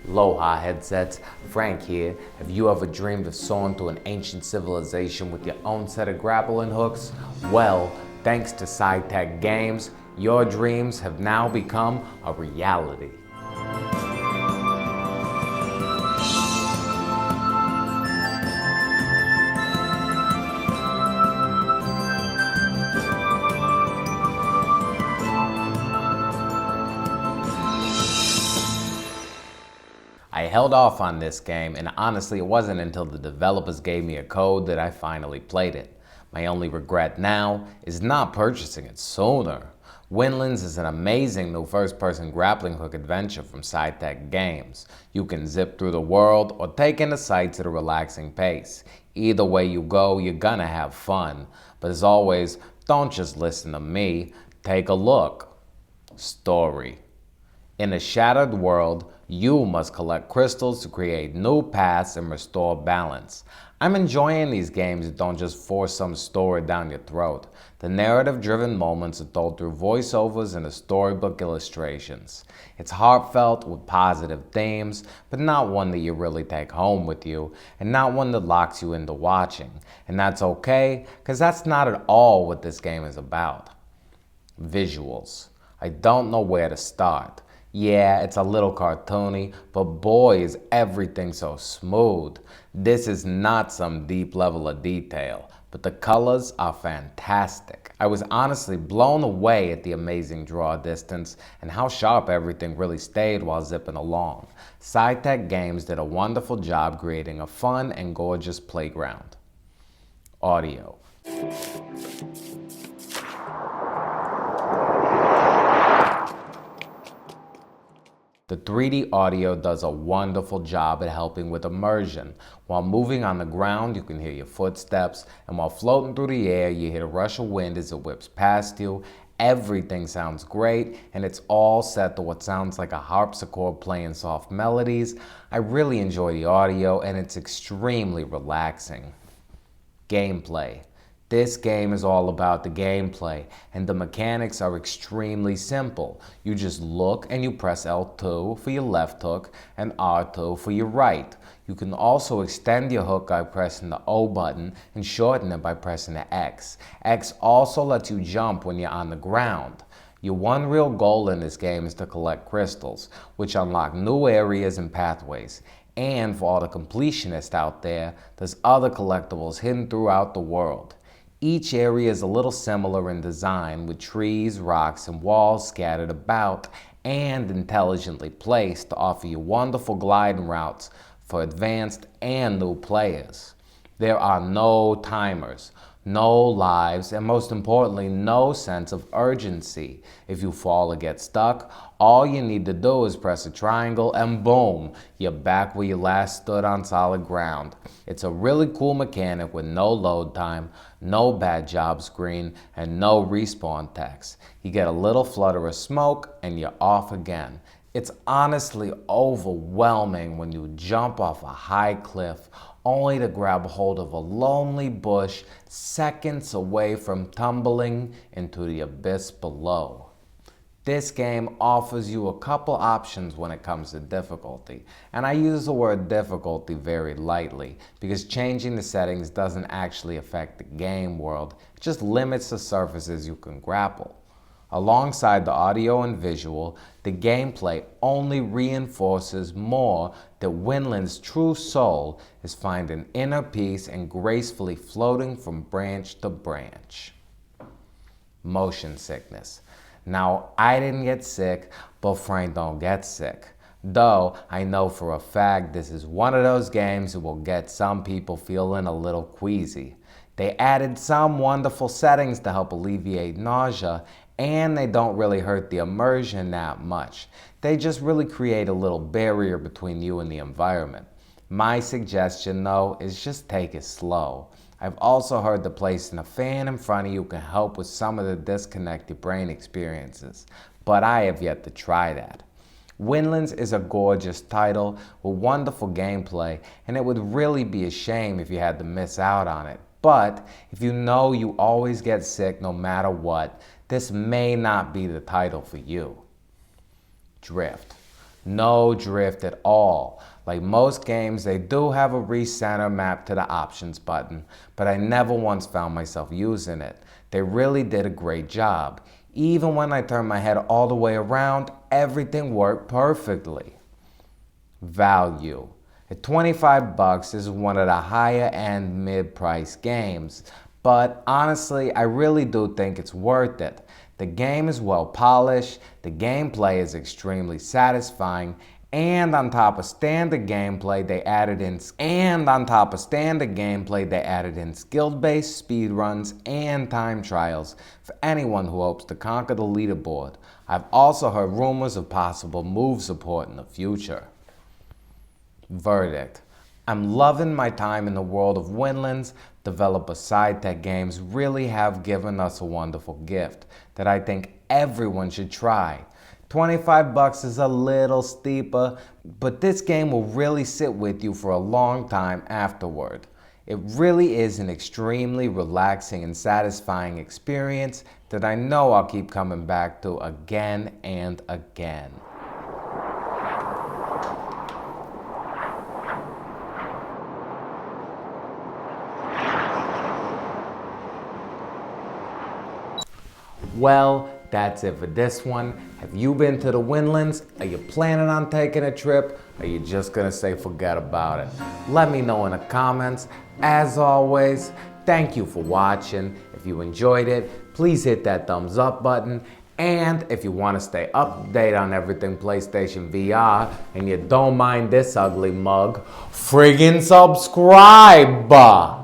Aloha headsets, Frank here. Have you ever dreamed of soaring through an ancient civilization with your own set of grappling hooks? Well, thanks to Psytec Games, your dreams have now become a reality. I held off on this game, and honestly it wasn't until the developers gave me a code that I finally played it. My only regret now is not purchasing it sooner. Windlands is an amazing new first-person grappling hook adventure from Psytec Games. You can zip through the world or take in the sights at a relaxing pace. Either way you go, you're gonna have fun. But as always, don't just listen to me, take a look. Story. In a shattered world, you must collect crystals to create new paths and restore balance. I'm enjoying these games that don't just force some story down your throat. The narrative-driven moments are told through voiceovers and the storybook illustrations. It's heartfelt with positive themes, but not one that you really take home with you, and not one that locks you into watching. And that's okay, because that's not at all what this game is about. Visuals. I don't know where to start. Yeah, it's a little cartoony, but boy is everything so smooth. This is not some deep level of detail, but the colors are fantastic. I was honestly blown away at the amazing draw distance and how sharp everything really stayed while zipping along. Psytec Games did a wonderful job creating a fun and gorgeous playground. Audio. The 3D audio does a wonderful job at helping with immersion. While moving on the ground, you can hear your footsteps, and while floating through the air, you hear a rush of wind as it whips past you. Everything sounds great, and it's all set to what sounds like a harpsichord playing soft melodies. I really enjoy the audio, and it's extremely relaxing. Gameplay. This game is all about the gameplay, and the mechanics are extremely simple. You just look and you press L2 for your left hook and R2 for your right. You can also extend your hook by pressing the O button and shorten it by pressing the X. X also lets you jump when you're on the ground. Your one real goal in this game is to collect crystals, which unlock new areas and pathways. And for all the completionists out there, there's other collectibles hidden throughout the world. Each area is a little similar in design, with trees, rocks, and walls scattered about and intelligently placed to offer you wonderful gliding routes for advanced and new players. There are no timers, no lives, and most importantly, no sense of urgency. If you fall or get stuck, all you need to do is press a triangle and boom, you're back where you last stood on solid ground. It's a really cool mechanic with no load time, no bad job screen, and no respawn text. You get a little flutter of smoke and you're off again. It's honestly overwhelming when you jump off a high cliff only to grab hold of a lonely bush seconds away from tumbling into the abyss below. This game offers you a couple options when it comes to difficulty, and I use the word difficulty very lightly because changing the settings doesn't actually affect the game world, it just limits the surfaces you can grapple. Alongside the audio and visual, the gameplay only reinforces more that Windlands' true soul is finding inner peace and gracefully floating from branch to branch. Motion sickness. Now, I didn't get sick, but Frank don't get sick. Though, I know for a fact this is one of those games that will get some people feeling a little queasy. They added some wonderful settings to help alleviate nausea, and they don't really hurt the immersion that much. They just really create a little barrier between you and the environment. My suggestion, though, is just take it slow. I've also heard that placing a fan in front of you can help with some of the disconnected brain experiences, but I have yet to try that. Windlands is a gorgeous title with wonderful gameplay, and it would really be a shame if you had to miss out on it. But if you know you always get sick no matter what, this may not be the title for you. Drift. No drift at all. Like most games, they do have a recenter map to the options button, but I never once found myself using it. They really did a great job. Even when I turned my head all the way around, everything worked perfectly. Value. At 25 bucks, this is one of the higher end mid-price games, but honestly, I really do think it's worth it. The game is well polished, the gameplay is extremely satisfying, and on top of standard gameplay, they added in skill-based speedruns and time trials for anyone who hopes to conquer the leaderboard. I've also heard rumors of possible move support in the future. Verdict. I'm loving my time in the world of Windlands. Developer Psytec Games really have given us a wonderful gift that I think everyone should try. 25 bucks is a little steeper, but this game will really sit with you for a long time afterward. It really is an extremely relaxing and satisfying experience that I know I'll keep coming back to again and again. Well, that's it for this one. Have you been to the Windlands? Are you planning on taking a trip? Or are you just gonna say forget about it? Let me know in the comments. As always, thank you for watching. If you enjoyed it, please hit that thumbs up button. And if you want to stay up to date on everything PlayStation VR and you don't mind this ugly mug, friggin' subscribe!